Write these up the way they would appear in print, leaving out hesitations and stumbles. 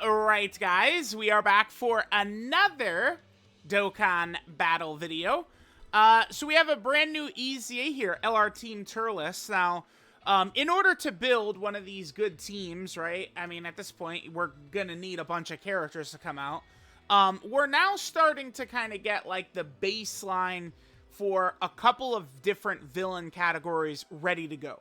Alright guys, we are back for another Dokkan battle video. So we have a brand new EZA here, LR Team TURLES. Now, in order to build one of these good teams, right, I mean, at this point, we're gonna need a bunch of characters to come out. We're now starting to kind of get, like, the baseline for a couple of different villain categories ready to go.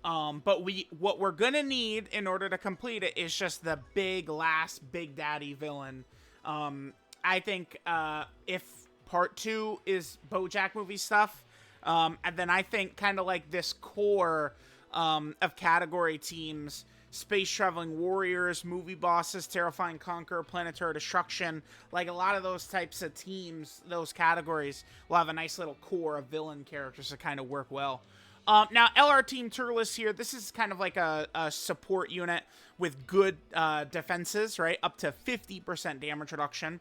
But what we're gonna need in order to complete it is just the last big daddy villain. I think, if part 2 is BoJack movie stuff, and then I think kind of like this core, of category teams, Space Traveling Warriors, Movie Bosses, Terrifying Conqueror, Planetary Destruction, like a lot of those types of teams, those categories will have a nice little core of villain characters to kind of work well. Now, LR Team TURLES here, this is kind of like a support unit with good defenses, right? Up to 50% damage reduction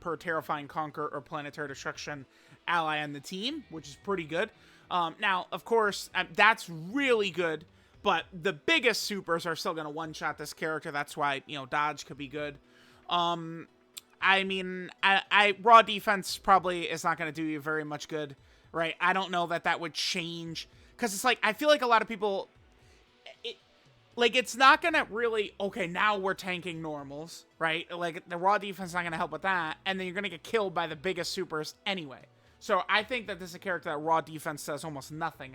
per Terrifying Conqueror or Planetary Destruction ally on the team, which is pretty good. Now, of course, that's really good, but the biggest supers are still going to one-shot this character. That's why, you know, dodge could be good. I mean, raw defense probably is not going to do you very much good. Right, I don't know that would change, because it's like, I feel like a lot of people, it's not gonna really, okay, now we're tanking normals, right? Like, the raw defense is not gonna help with that, and then you're gonna get killed by the biggest supers anyway. So I think that this is a character that raw defense does almost nothing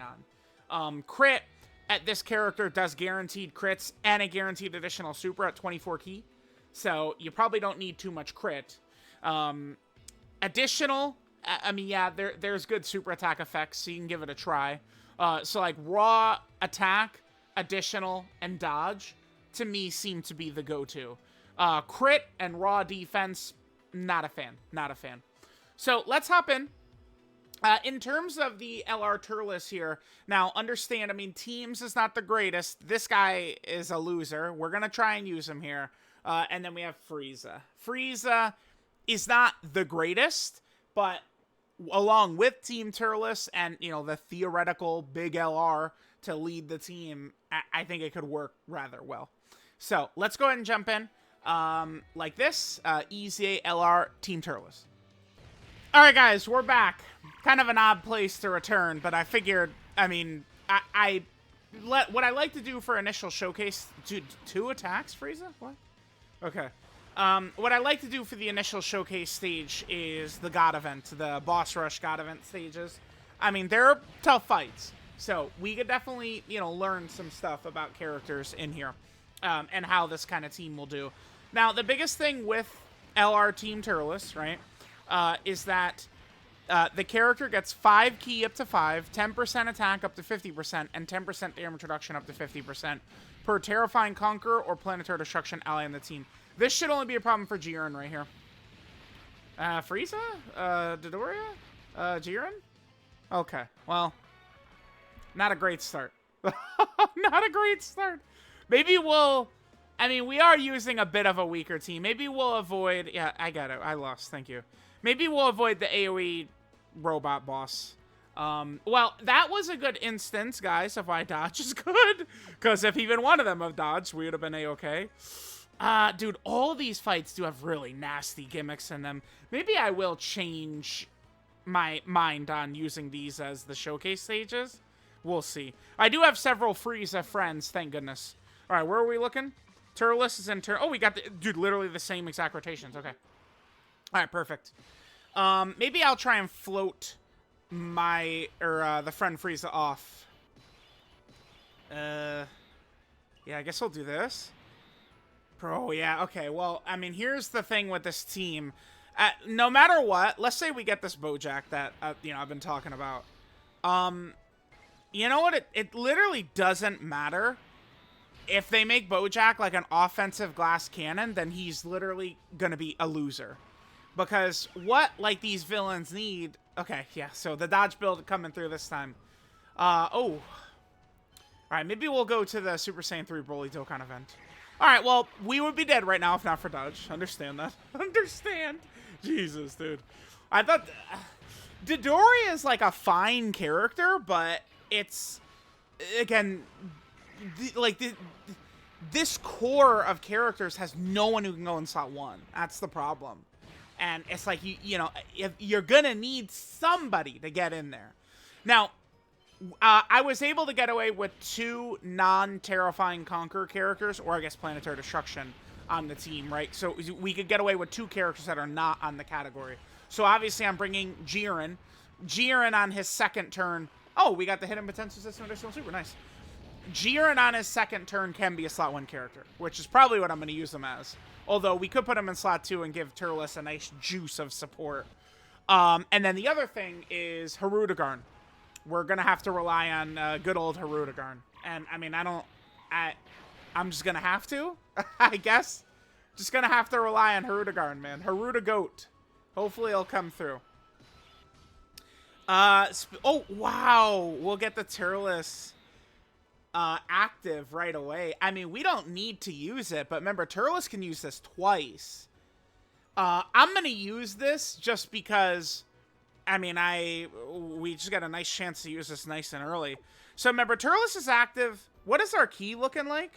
on. Crit at this character does guaranteed crits and a guaranteed additional super at 24 key, so you probably don't need too much crit. Additional, I mean, yeah, there's good super attack effects, so you can give it a try. So, like, raw attack, additional, and dodge, to me, seem to be the go-to. Crit and raw defense, not a fan. Not a fan. So, let's hop in. In terms of the LR TURLES here, now, understand, I mean, teams is not the greatest. This guy is a loser. We're going to try and use him here. And then we have Frieza. Frieza is not the greatest, but along with Team TURLES and, you know, the theoretical big LR to lead the team, I think it could work rather well. So, let's go ahead and jump in. Like this, EZA LR Team TURLES. Alright guys, we're back. Kind of an odd place to return, but I figured, I mean, what I like to do for initial showcase, two attacks, Frieza? What? Okay. What I like to do for the initial showcase stage is the God event, the boss rush God event stages. I mean, they're tough fights, so we could definitely, you know, learn some stuff about characters in here, and how this kind of team will do. Now, the biggest thing with LR Team TURLES, right, is that the character gets 5 key up to 5, 10% attack up to 50%, and 10% damage reduction up to 50% per Terrifying Conqueror or Planetary Destruction ally on the team. This should only be a problem for Jiren right here. Frieza? Dodoria? Jiren? Okay, well, not a great start. Not a great start. Maybe we'll, I mean, we are using a bit of a weaker team. Maybe we'll avoid, yeah, I got it. I lost, thank you. Maybe we'll avoid the AoE robot boss. Well, that was a good instance, guys, of why dodge is good. Because if even one of them have dodged, we would have been A-okay. Dude, all these fights do have really nasty gimmicks in them. Maybe I will change my mind on using these as the showcase stages. We'll see. I do have several Frieza friends, thank goodness. All right, where are we looking? TURLES is in Oh, we got the, dude, literally the same exact rotations. Okay. All right, perfect. Maybe I'll try and float the friend Frieza off. Yeah, I guess I'll do this. Bro, yeah, okay, well, I mean, here's the thing with this team. No matter what, let's say we get this BoJack that, you know, I've been talking about. You know what? It literally doesn't matter. If they make BoJack like an offensive glass cannon, then he's literally gonna be a loser. Because what, like, these villains need... Okay, yeah, so the dodge build coming through this time. Oh. Alright, maybe we'll go to the Super Saiyan 3 Broly Dokkan event. Alright, well, we would be dead right now if not for dodge. Understand that. Understand. Jesus, dude. I thought... Dodoria is, like, a fine character, but it's... Again... this core of characters has no one who can go in slot 1. That's the problem. And it's like, you know, if you're gonna need somebody to get in there. Now, I was able to get away with 2 non-Terrifying Conqueror characters, or I guess Planetary Destruction on the team, right? So we could get away with 2 characters that are not on the category. So obviously I'm bringing Jiren. Jiren on his second turn. Oh, we got the Hidden Potential System additional super, nice. Jiren on his second turn can be a slot 1 character, which is probably what I'm going to use him as. Although we could put him in slot 2 and give TURLES a nice juice of support. And then the other thing is Hirudegarn. We're going to have to rely on good old Hirudegarn. And, I mean, I'm just going to have to, I guess. Just going to have to rely on Hirudegarn, man. Hirudegoat. Hopefully he'll come through. Oh, wow. We'll get the TURLES active right away. I mean, we don't need to use it, but remember, TURLES can use this twice. I'm going to use this just because... I mean, we just got a nice chance to use this nice and early. So remember, TURLES is active. What is our key looking like?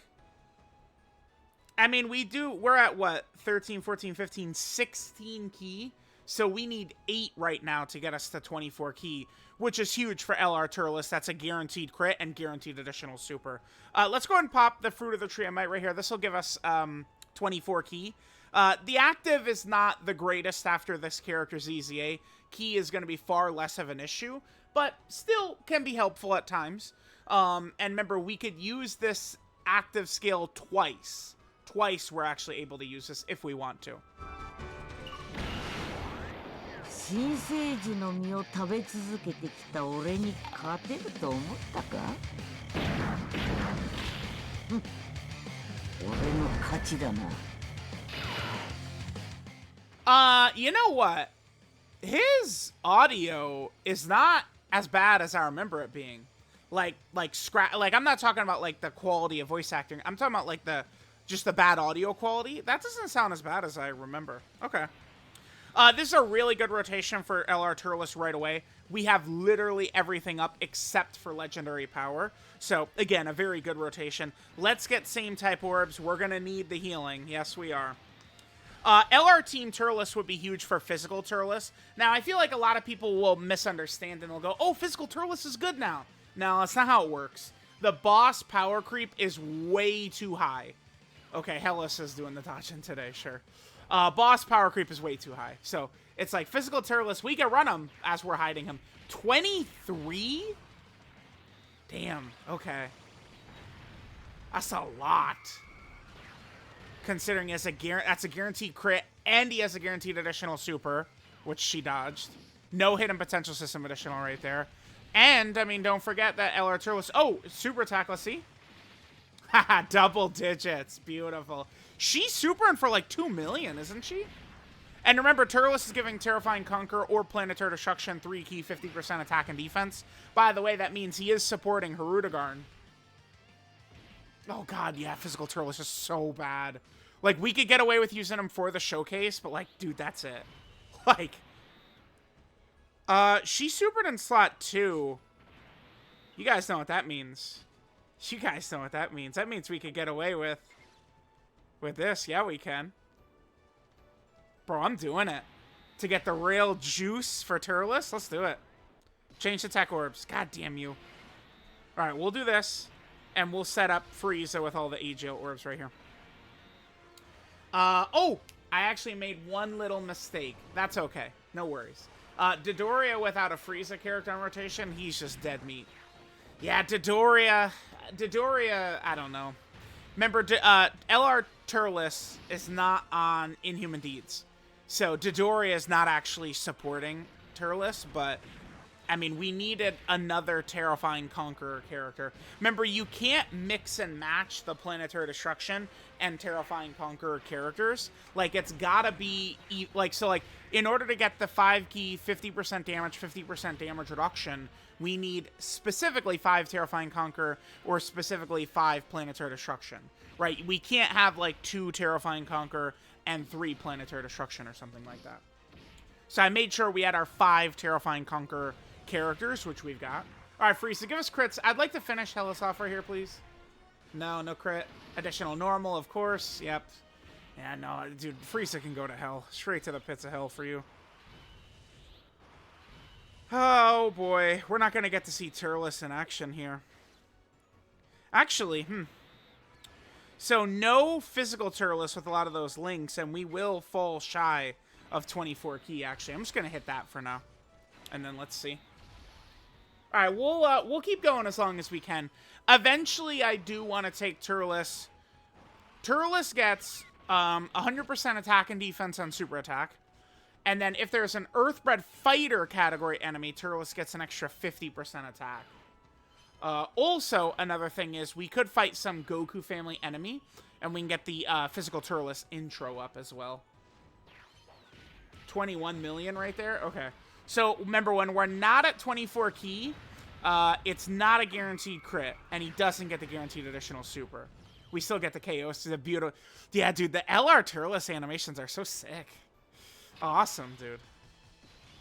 I mean, we're at what? 13, 14, 15, 16 key. So we need 8 right now to get us to 24 key, which is huge for LR TURLES. That's a guaranteed crit and guaranteed additional super. Let's go ahead and pop the Fruit of the Tree of Might right here. This will give us 24 key. The active is not the greatest after this character's EZA. Key is going to be far less of an issue, but still can be helpful at times. And remember, we could use this active skill twice. Twice we're actually able to use this if we want to. 新生児の実を食べ続けてきた俺に勝てると思ったか？俺の勝ちだな。You know what? His audio is not as bad as I remember it being. Like I'm not talking about like the quality of voice acting. I'm talking about like just the bad audio quality. That doesn't sound as bad as I remember. Okay. This is a really good rotation for LR TURLES right away. We have literally everything up except for Legendary Power. So, again, a very good rotation. Let's get same type orbs. We're going to need the healing. Yes, we are. LR Team TURLES would be huge for physical TURLES. Now, I feel like a lot of people will misunderstand and they'll go, oh, physical TURLES is good now. No, that's not how it works. The boss power creep is way too high. Okay, Hellas is doing the dodging today, sure. Boss power creep is way too high. So, it's like physical TURLES, we can run him as we're hiding him. 23? Damn, okay. That's a lot. Considering that's a guaranteed crit, and he has a guaranteed additional super, which she dodged. No hidden potential system additional right there. And, I mean, don't forget that LR TURLES... Oh, super attack, let's see. Haha, double digits. Beautiful. She's supering for like 2 million, isn't she? And remember, TURLES is giving Terrifying Conqueror or Planetary Destruction 3 key 50% attack and defense. By the way, that means he is supporting Hirudegarn. Oh god, yeah, physical TURLES is so bad. Like, we could get away with using him for the showcase, but like, dude, that's it. Like, she supered in slot 2. You guys know what that means. You guys know what that means. That means we could get away with this. Yeah, we can. Bro, I'm doing it. To get the real juice for TURLES, let's do it. Change attack orbs. God damn you. Alright, we'll do this. And we'll set up Frieza with all the AGL orbs right here. Oh! I actually made one little mistake. That's okay. No worries. Dodoria without a Frieza character on rotation, he's just dead meat. Yeah, Dodoria, I don't know. Remember, LR TURLES is not on Inhuman Deeds. So, Dodoria is not actually supporting TURLES, but... I mean, we needed another Terrifying Conqueror character. Remember, you can't mix and match the Planetary Destruction and Terrifying Conqueror characters. Like, it's gotta be... Like, so, like, in order to get the 5 key, 50% damage, 50% damage reduction, we need specifically 5 Terrifying Conqueror or specifically 5 Planetary Destruction. Right? We can't have, like, 2 Terrifying Conqueror and 3 Planetary Destruction or something like that. So I made sure we had our 5 Terrifying Conqueror characters, which we've got. All right, Frieza, give us crits. I'd like to finish Hellas off right here, please. No, no crit. Additional normal, of course. Yep. Yeah, no, dude, Frieza can go to hell. Straight to the pits of hell for you. Oh, boy. We're not going to get to see TURLES in action here. Actually, So no physical TURLES with a lot of those links, and we will fall shy of 24 key, actually. I'm just going to hit that for now. And then let's see. All right, we'll keep going as long as we can. Eventually, I do want to take TURLES. TURLES gets 100% attack and defense on super attack. And then if there's an Earthbred Fighter category enemy, TURLES gets an extra 50% attack. Also, another thing is we could fight some Goku family enemy, and we can get the physical TURLES intro up as well. 21 million right there? Okay. So, remember, when we're not at 24 key, it's not a guaranteed crit, and he doesn't get the guaranteed additional super. We still get the KOs. It's a beautiful... Yeah, dude, the LR TURLES animations are so sick. Awesome, dude.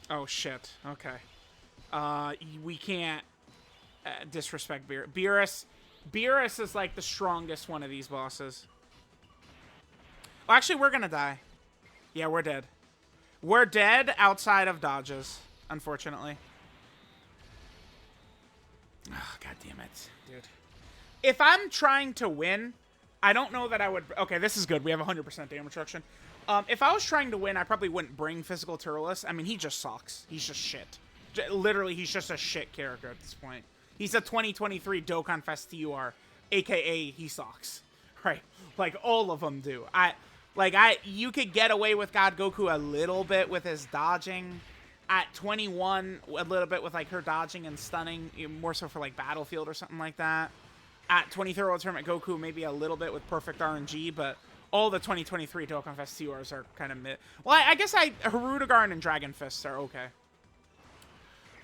Oh, shit. Okay. We can't disrespect Beerus. Beerus is, like, the strongest one of these bosses. Oh, actually, we're gonna die. Yeah, we're dead. We're dead outside of dodges, unfortunately. Oh, God damn it, dude. If I'm trying to win, I don't know that I would... Okay, this is good. We have 100% damage reduction. If I was trying to win, I probably wouldn't bring physical TURLES. I mean, he just sucks. He's just shit. Literally, he's just a shit character at this point. He's a 2023 Dokkan Fest TUR, a.k.a. he sucks. Right? Like, all of them do. You could get away with God Goku a little bit with his dodging. At 21, a little bit with, like, her dodging and stunning. More so for, like, Battlefield or something like that. At 23 World Tournament Goku, maybe a little bit with perfect RNG, but all the 2023 Dokkan Fest TURs are kind of mid. Well, I guess Hirudegarn and Dragon Fists are okay.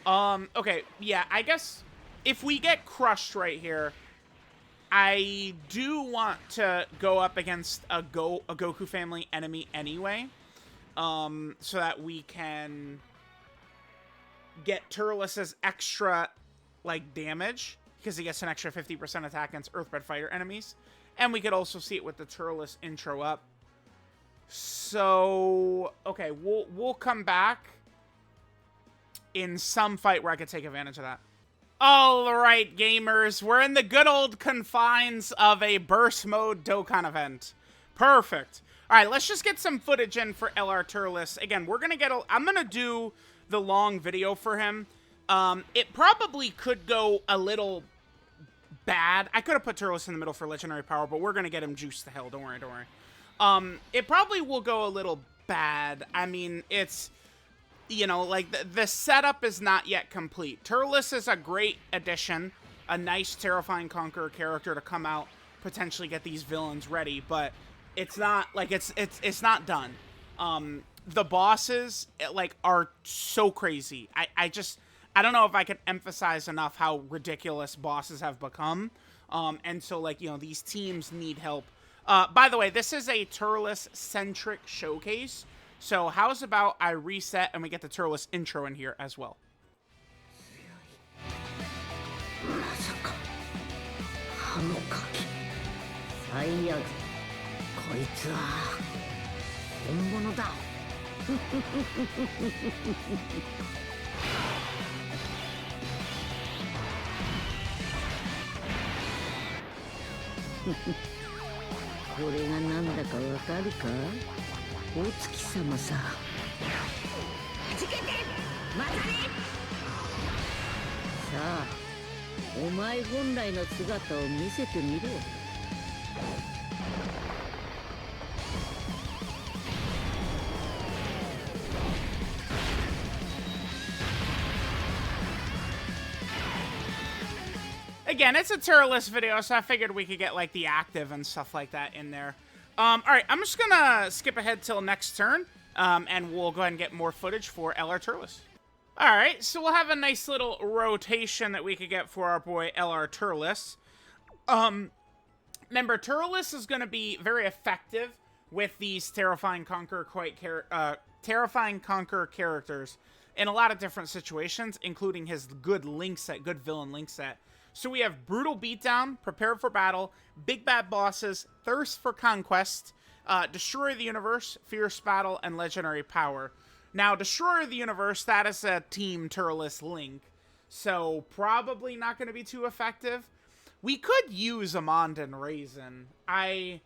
Okay, yeah, I guess if we get crushed right here, I do want to go up against a Goku family enemy anyway, so that we can get TURLES' extra, like, damage, because he gets an extra 50% attack against Earthbred Fighter enemies. And we could also see it with the TURLES intro up. So, okay, we'll come back in some fight where I could take advantage of that. All right, gamers, we're in the good old confines of a burst mode Dokkan event. Perfect. All right, let's just get some footage in for LR TURLES. Again, we're gonna get I'm gonna do the long video for him. It probably could go a little bad. I could have put TURLES in the middle for legendary power, but we're gonna get him juiced to hell. Don't worry, don't worry. It probably will go a little bad. I mean, it's, you know, like, the setup is not yet complete. TURLES is a great addition, a nice Terrifying Conqueror character to come out, potentially get these villains ready, but it's not, like, it's not done. The bosses, like, are so crazy. I don't know if I could emphasize enough how ridiculous bosses have become. And so, like, you know, these teams need help. By the way, this is a TURLES-centric showcase. So how's about I reset and we get the TURLES intro in here as well. これがなんだかわかるか？お月様さ。はじけて！またね！さあ、お前本来の姿を見せてみろ。Again, it's a TURLES video, so I figured we could get, like, the active and stuff like that in there. Alright, I'm just gonna skip ahead till next turn, and we'll go ahead and get more footage for LR TURLES. Alright, so we'll have a nice little rotation that we could get for our boy LR TURLES. Remember, TURLES is gonna be very effective with these Terrifying Conqueror characters in a lot of different situations, including his good link set, good villain link set. So we have Brutal Beatdown, Prepare for Battle, Big Bad Bosses, Thirst for Conquest, Destroy the Universe, Fierce Battle, and Legendary Power. Now, Destroy the Universe, that is a Team Turles Link, so probably not going to be too effective. We could use Amand and Raisin. I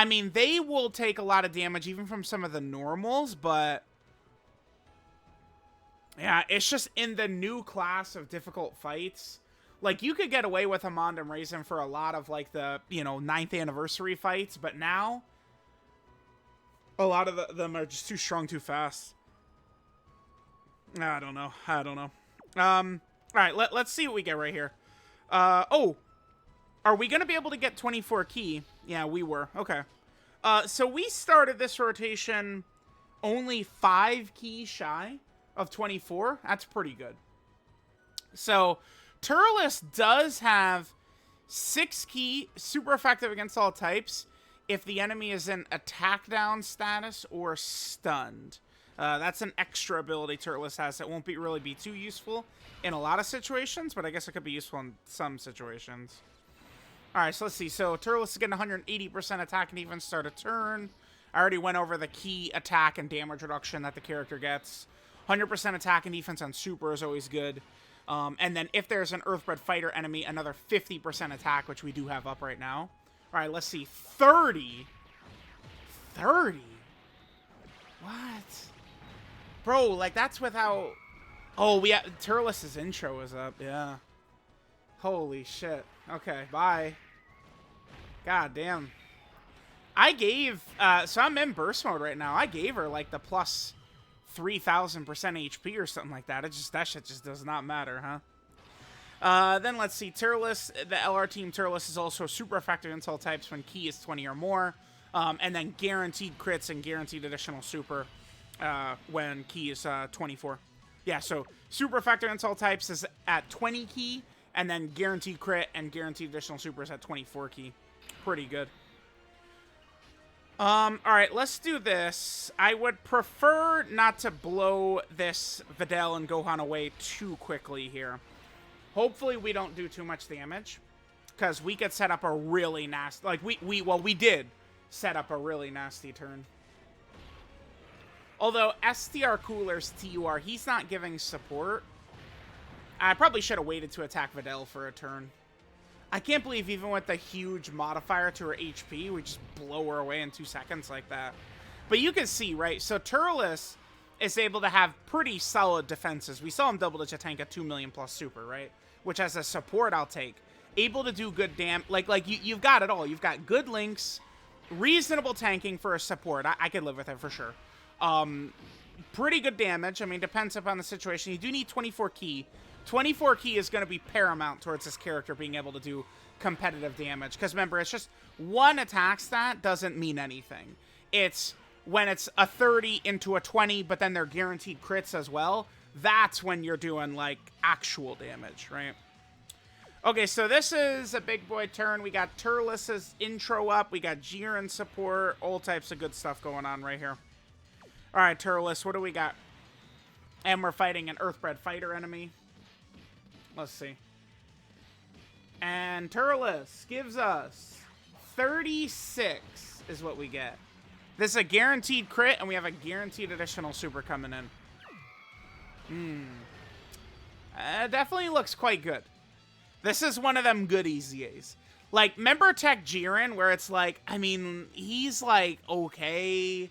mean, they will take a lot of damage even from some of the normals, but yeah, it's just in the new class of difficult fights. Like, you could get away with Amand and Raisin for a lot of, like, the, 9th anniversary fights, but now a lot of them are just too strong too fast. I don't know. All right, let's see what we get right here. Oh, are we going to be able to get 24 key? Yeah, we were. Okay. So we started this rotation only 5 key shy of 24. That's pretty good. So Turles does have 6 key, super effective against all types if the enemy is in attack down status or stunned. That's an extra ability Turles has that won't really be too useful in a lot of situations, but I guess it could be useful in some situations. Alright, so let's see. So Turles is getting 180% attack and defense start a turn. I already went over the key attack and damage reduction that the character gets. 100% attack and defense on super is always good. And then if there's an Earthbred fighter enemy, another 50% attack, which we do have up right now. Alright, let's see. 30? 30? What? Bro, like, that's without... Oh, Turles' intro is up, yeah. Holy shit. Okay, bye. God damn. I gave... so I'm in burst mode right now. I gave her, like, the plus 3,000% HP or something like that. That shit just does not matter, huh? Then let's see. Turles, the LR Team Turles is also super effective against all types when key is 20 or more. And then guaranteed crits and guaranteed additional super when key is 24. Yeah, so super effective against all types is at 20 key, and then guaranteed crit and guaranteed additional super is at 24 key. Pretty good. Alright, let's do this. I would prefer not to blow this Videl and Gohan away too quickly here. Hopefully we don't do too much damage, because we could set up a really nasty... Like, we did set up a really nasty turn. Although, STR Cooler's TUR, he's not giving support. I probably should have waited to attack Videl for a turn. I can't believe even with the huge modifier to her HP, we just blow her away in 2 seconds like that. But you can see, right? So Turles is able to have pretty solid defenses. We saw him double-digit tank at 2 million plus super, right? Which as a support, I'll take. Able to do good you've got it all. You've got good links, reasonable tanking for a support. I could live with it for sure. Pretty good damage. I mean, depends upon the situation. You do need 24 key. 24 key is going to be paramount towards this character being able to do competitive damage. Because remember, it's just one attack stat doesn't mean anything. It's when it's a 30 into a 20, but then they're guaranteed crits as well. That's when you're doing, like, actual damage, right? Okay, so this is a big boy turn. We got Turles' intro up. We got Jiren support. All types of good stuff going on right here. Alright, Turles, what do we got? And we're fighting an Earthbred fighter enemy. Let's see. And Turles gives us 36 is what we get. This is a guaranteed crit, and we have a guaranteed additional super coming in. Definitely looks quite good. This is one of them good EZAs. Like, remember Tech Jiren, where it's like, I mean, he's like, okay...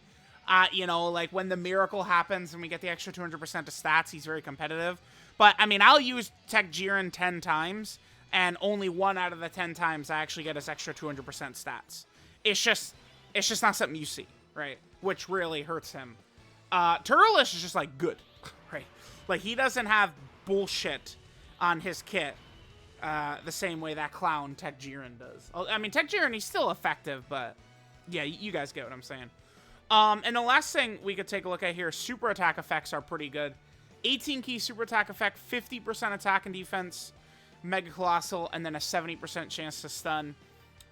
like, when the miracle happens and we get the extra 200% to stats, he's very competitive. But, I mean, I'll use Tech Jiren 10 times, and only 1 out of the 10 times I actually get his extra 200% stats. It's just not something you see, right? Which really hurts him. Turles is just, like, good, right? Like, he doesn't have bullshit on his kit the same way that clown Tech Jiren does. I mean, Tech Jiren, he's still effective, but, yeah, you guys get what I'm saying. And the last thing we could take a look at here, super attack effects are pretty good. 18 key super attack effect, 50% attack and defense, Mega Colossal, and then a 70% chance to stun.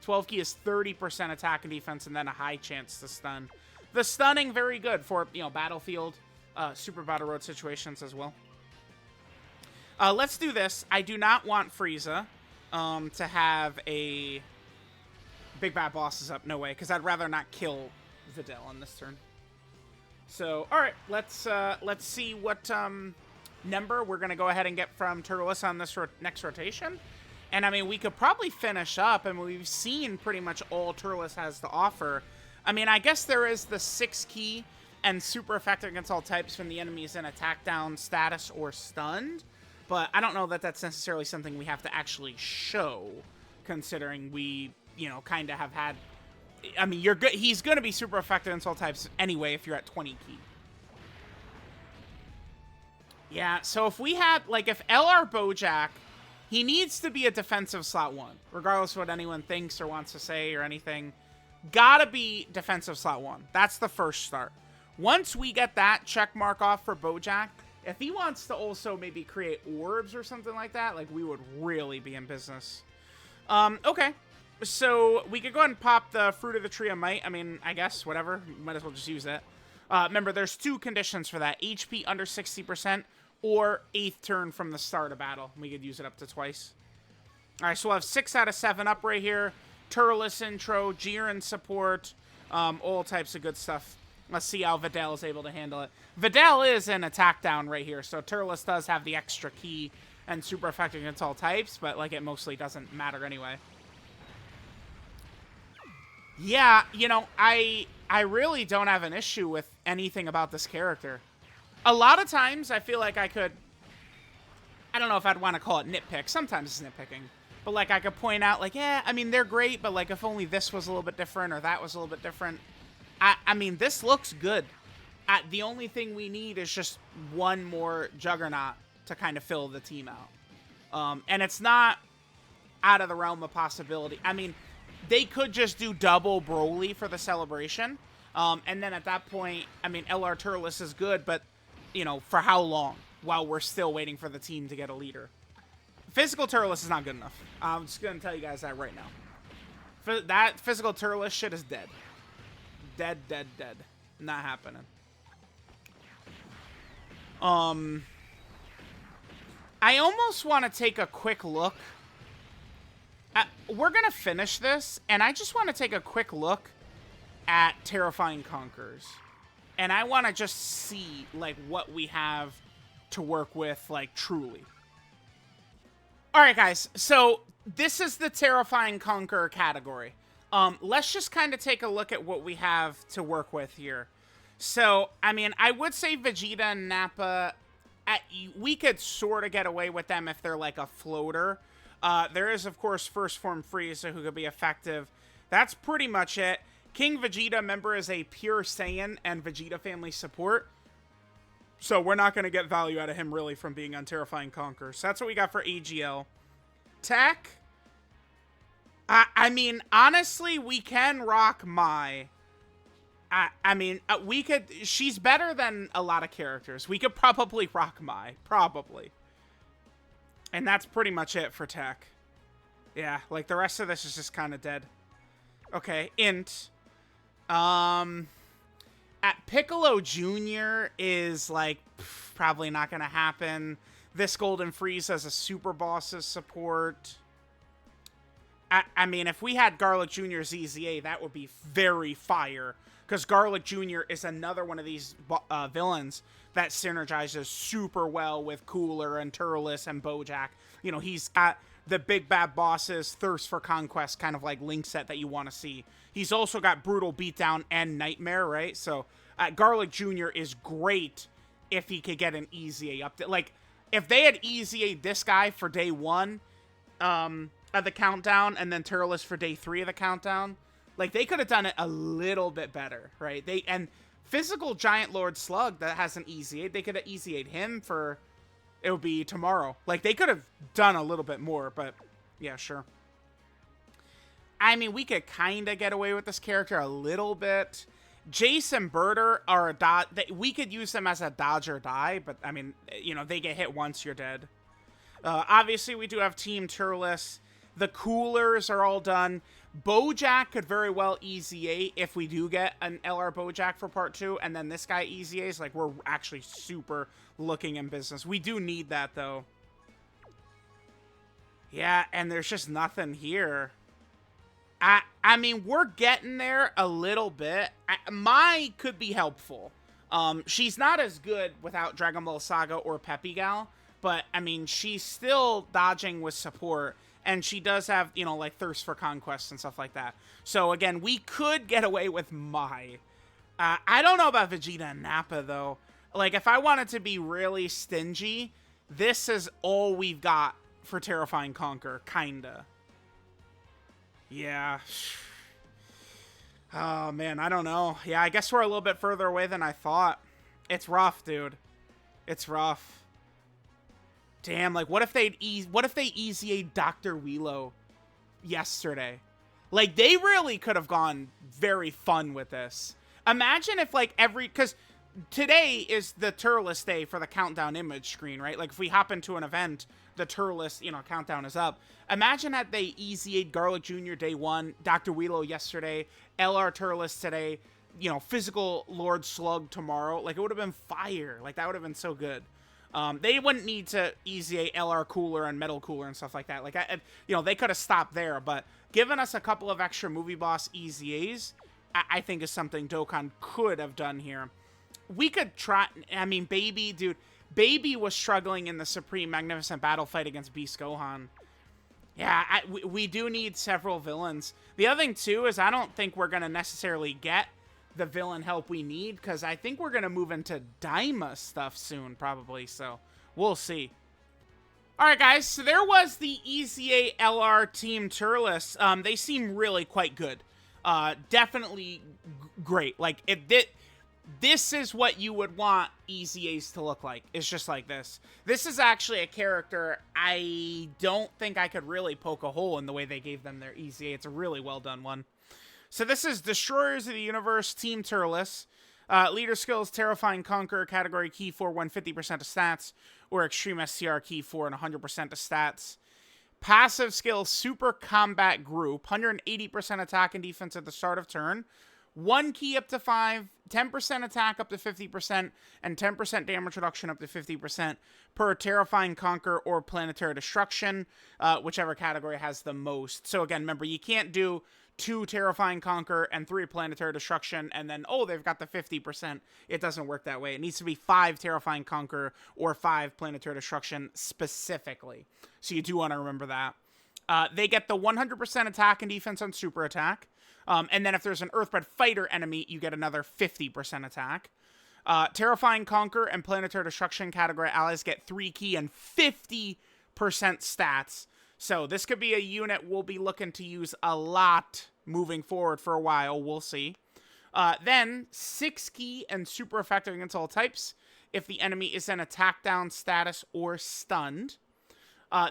12 key is 30% attack and defense, and then a high chance to stun. The stunning, very good for, battlefield, super battle road situations as well. Let's do this. I do not want Frieza. to have a Big Bad Bosses up. No way, because I'd rather not kill Videl on this turn. So, all right, let's see what number we're gonna go ahead and get from Turles on this next rotation. And I mean, we could probably finish up, and we've seen pretty much all Turles has to offer. I mean, I guess there is the 6 key and super effective against all types when the enemy is in attack down status or stunned. But I don't know that that's necessarily something we have to actually show, considering we, you know, kind of have had... I mean, you're good. He's going to be super effective against all types anyway if you're at 20 key. Yeah, so if we had, like, if LR Bojack, he needs to be a defensive slot 1, regardless of what anyone thinks or wants to say or anything. Gotta be defensive slot 1. That's the first start. Once we get that check mark off for Bojack, if he wants to also maybe create orbs or something like that, like, we would really be in business. Okay. So we could go ahead and pop the Fruit of the Tree of Might. I mean, I guess, whatever. Might as well just use it. Remember, there's 2 conditions for that. HP under 60% or 8th turn from the start of battle. We could use it up to twice. All right, so we'll have 6 out of 7 up right here. Turles intro, Jiren support, all types of good stuff. Let's see how Videl is able to handle it. Videl is an attack down right here, so Turles does have the extra key and super effective against all types, but like it mostly doesn't matter anyway. Yeah, you know, I really don't have an issue with anything about this character. A lot of times I feel like I could, I don't know if I'd want to call it nitpick. Sometimes it's nitpicking. But like I could point out like, yeah, I mean, they're great, but like if only this was a little bit different or that was a little bit different. I mean, this looks good. The only thing we need is just one more Juggernaut to kind of fill the team out. And it's not out of the realm of possibility. I mean, they could just do double Broly for the celebration. And then at that point, I mean, LR Turles is good, but, you know, for how long? While we're still waiting for the team to get a leader. Physical Turles is not good enough. I'm just going to tell you guys that right now. That physical Turles shit is dead. Dead, dead, dead. Not happening. I almost want to take a quick look. We're going to finish this, and I just want to take a quick look at Terrifying Conquerors. And I want to just see, like, what we have to work with, like, truly. Alright, guys. So, this is the Terrifying Conqueror category. Let's just kind of take a look at what we have to work with here. So, I mean, I would say Vegeta and Nappa, we could sort of get away with them if they're like a floater. There is, of course, First Form Frieza who could be effective. That's pretty much it. King Vegeta, remember, is a pure Saiyan and Vegeta family support. So we're not going to get value out of him, really, from being on Terrifying Conqueror. So that's what we got for AGL. Tech. I mean, honestly, we can rock Mai. I mean, we could... She's better than a lot of characters. We could probably rock Mai. Probably. And that's pretty much it for Tech. Yeah, like, the rest of this is just kind of dead. Okay, Int. At Piccolo Jr. is, like, probably not going to happen. This Golden Frieza as a Super Boss's support. I mean, if we had Garlic Jr.'s EZA, that would be very fire. Because Garlic Jr. is another one of these villains that synergizes super well with Cooler and Turles and Bojack. You know, he's got the Big Bad Bosses, Thirst for Conquest kind of like link set that you want to see. He's also got Brutal Beatdown and Nightmare, right? So Garlic Jr. is great if he could get an EZA update. Like, if they had EZA'd this guy for day 1 of the countdown and then Turles for day 3 of the countdown, like, they could have done it a little bit better, right? And Physical Giant Lord Slug that has an EZA, they could have EZA'd him for, it would be tomorrow. Like, they could have done a little bit more, but yeah, sure. I mean, we could kind of get away with this character a little bit. Jace and Birder are a dodge. We could use them as a dodge or die, but I mean, you know, they get hit once, you're dead. Obviously, we do have Team Turles. The Coolers are all done. Bojack could very well EZA if we do get an LR Bojack for part 2, and then this guy EZAs. Like, we're actually super looking in business. We do need that, though. Yeah, and there's just nothing here. I mean, we're getting there a little bit. Mai could be helpful. She's not as good without Dragon Ball Saga or Peppy Gal, but I mean, she's still dodging with support, and she does have, you know, like Thirst for Conquest and stuff like that. So again, we could get away with Mai. I don't know about Vegeta and Nappa though. Like, if I wanted to be really stingy, this is all we've got for Terrifying Conquer, kinda. Yeah. Oh, man, I don't know. Yeah, I guess we're a little bit further away than I thought. It's rough, dude. It's rough. Damn, like, what if they EZA'd Dr. Wheelo yesterday? Like, they really could have gone very fun with this. Imagine if, like, because today is the TURLES day for the countdown image screen, right? Like, if we hop into an event, the TURLES, you know, countdown is up. Imagine that they EZA'd Garlic Jr. day 1, Dr. Wheelo yesterday, LR TURLES today, you know, Physical Lord Slug tomorrow. Like, it would have been fire. Like, that would have been so good. They wouldn't need to EZA LR Cooler and Metal Cooler and stuff like that. Like, you know, they could have stopped there, but giving us a couple of extra movie boss EZAs, I think is something Dokkan could have done here. We could try, I mean, dude, Baby was struggling in the Supreme Magnificent Battle fight against Beast Gohan. Yeah, we do need several villains. The other thing, too, is I don't think we're going to necessarily get the villain help we need, because I think we're going to move into Daima stuff soon, probably, so we'll see. Alright, guys, so there was the EZA LR Team TURLES. They seem really quite good. Definitely great. Like, this is what you would want EZAs to look like. It's just like this. This is actually a character I don't think I could really poke a hole in the way they gave them their EZA. It's a really well done one. So this is Destroyers of the Universe, Team TURLES. Leader skills, Terrifying Conquer, category key for 150% of stats, or Extreme STR key for 100% of stats. Passive skill, Super Combat Group, 180% attack and defense at the start of turn. 1 key up to 5, 10% attack up to 50%, and 10% damage reduction up to 50% per Terrifying Conquer or Planetary Destruction, whichever category has the most. So again, remember, you can't do 2 Terrifying Conquer and 3 Planetary Destruction, and then, oh, they've got the 50%. It doesn't work that way. It needs to be 5 Terrifying Conquer or 5 Planetary Destruction specifically. So you do want to remember that. They get the 100% attack and defense on Super Attack. And then if there's an Earthbred Fighter enemy, you get another 50% attack. Terrifying Conquer and Planetary Destruction category allies get 3 key and 50% stats. So this could be a unit we'll be looking to use a lot moving forward for a while. We'll see. Then 6 key and super effective against all types if the enemy is in attack down status or stunned.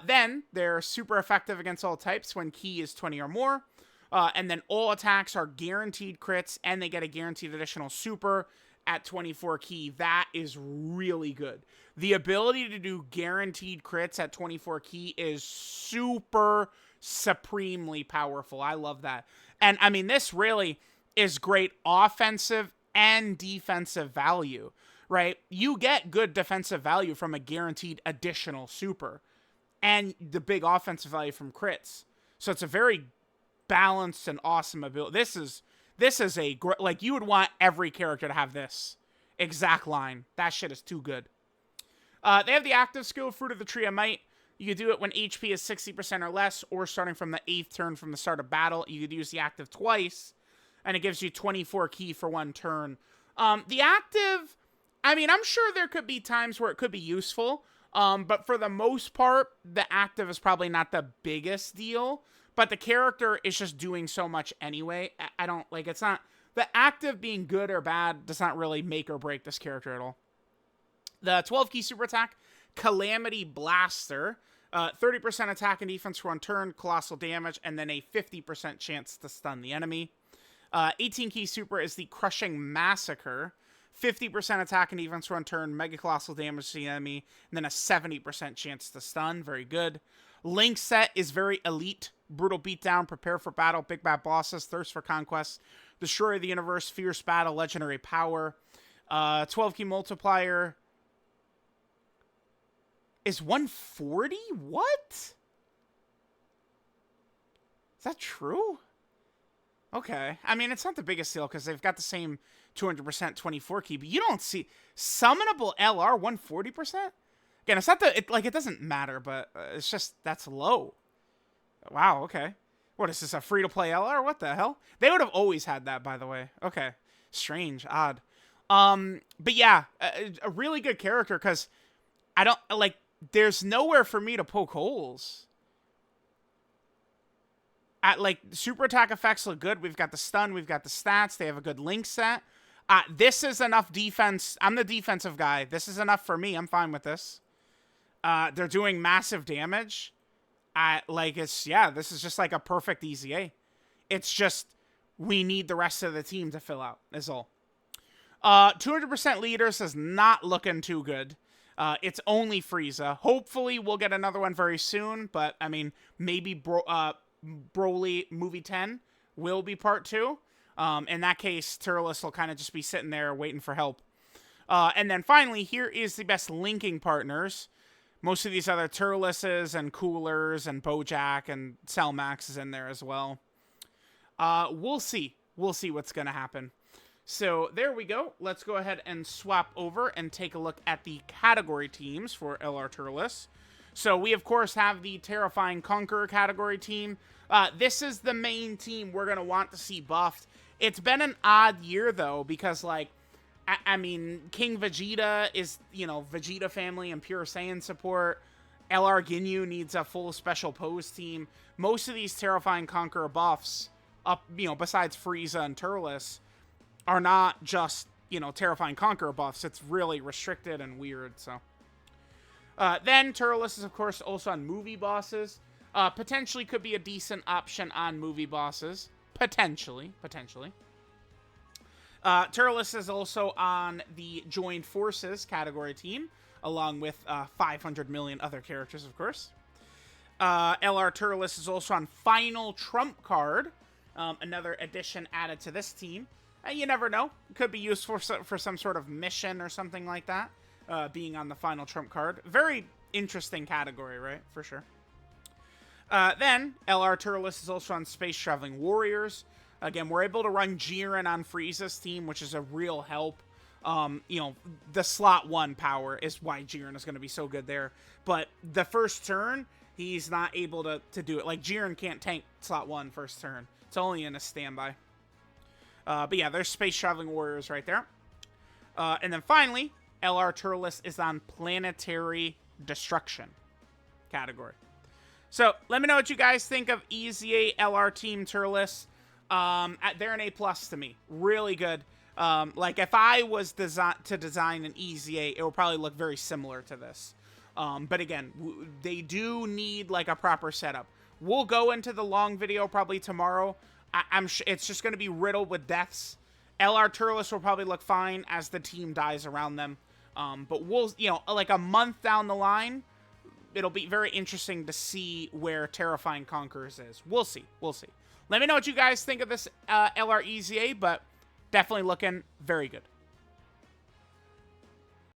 Then they're super effective against all types when key is 20 or more. And then all attacks are guaranteed crits, and they get a guaranteed additional super at 24 key. That is really good. The ability to do guaranteed crits at 24 key is super supremely powerful. I love that. And, I mean, this really is great offensive and defensive value, right? You get good defensive value from a guaranteed additional super, and the big offensive value from crits. So it's a very balanced and awesome ability. This is a great, like, you would want every character to have this exact line. That shit is too good. They have the active skill, Fruit of the Tree of Might. You could do it when HP is 60% or less, or starting from the 8th turn from the start of battle. You could use the active twice, and it gives you 24 key for 1 turn. The active, I mean, I'm sure there could be times where it could be useful, but for the most part, the active is probably not the biggest deal. But the character is just doing so much anyway. I don't, like, it's not, the active being good or bad does not really make or break this character at all. The 12 key super attack, Calamity Blaster. 30% attack and defense for 1 turn, colossal damage, and then a 50% chance to stun the enemy. 18 key super is the Crushing Massacre. 50% attack and defense for 1 turn, mega colossal damage to the enemy, and then a 70% chance to stun. Very good. Link set is very elite. Brutal beatdown, prepare for battle, big bad bosses, thirst for conquest, destroy the universe, fierce battle, legendary power. 12 key multiplier is 140? What? Is that true? Okay. I mean, it's not the biggest deal because they've got the same 200% 24 key, but you don't see summonable LR 140%? Again, it's not it doesn't matter, but it's just, that's low. Wow, okay. What is this, a free-to-play LR? What the hell? They would have always had that, by the way. Okay. Strange, odd. But yeah, a really good character because I don't, like, there's nowhere for me to poke holes. Like, super attack effects look good. We've got the stun. We've got the stats. They have a good link set. This is enough defense. I'm the defensive guy. This is enough for me. I'm fine with this. They're doing massive damage. This is just like a perfect EZA. It's just, we need the rest of the team to fill out, is all. 200% leaders is not looking too good. It's only Frieza. Hopefully we'll get another one very soon, but, I mean, maybe Broly Movie 10 will be part 2. In that case, TURLES will kind of just be sitting there waiting for help. And then finally, here is the best linking partners. Most of these other TURLESes and Coolers and Bojack and Cellmax is in there as well. We'll see. We'll see what's going to happen. So there we go. Let's go ahead and swap over and take a look at the category teams for LR TURLES. So we, of course, have the Terrifying Conqueror category team. This is the main team we're going to want to see buffed. It's been an odd year, though, because, like, I mean, King Vegeta is, you know, Vegeta family and Pure Saiyan support. LR Ginyu needs a full special pose team. Most of these Terrifying Conqueror buffs, besides Frieza and TURLES, are not just, Terrifying Conqueror buffs. It's really restricted and weird, so. Then TURLES is, of course, also on movie bosses. Potentially could be a decent option on movie bosses. Potentially. TURLES is also on the Joined Forces category team, along with 500 million other characters, of course. LR TURLES is also on Final Trump Card, another addition added to this team. You never know. It could be useful for some sort of mission or something like that, being on the Final Trump Card. Very interesting category, right? For sure. Then, LR TURLES is also on Space Traveling Warriors. Again, we're able to run Jiren on Frieza's team, which is a real help. The slot 1 power is why Jiren is going to be so good there. But the first turn, he's not able to do it. Like, Jiren can't tank slot 1 first turn. It's only in a standby. But yeah, there's Space Traveling Warriors right there. And then finally, LR TURLES is on Planetary Destruction category. So, let me know what you guys think of EZA LR Team TURLES. They're an A+ to me. Really good. Like, if I was to design an EZA, it would probably look very similar to this. But again, they do need, like, a proper setup. We'll go into the long video probably tomorrow. I'm sure it's just going to be riddled with deaths. LR TURLES will probably look fine as the team dies around them. But we'll, like a month down the line, it'll be very interesting to see where Terrifying Conquerors is. We'll see. We'll see. Let me know what you guys think of this LR EZA, but definitely looking very good.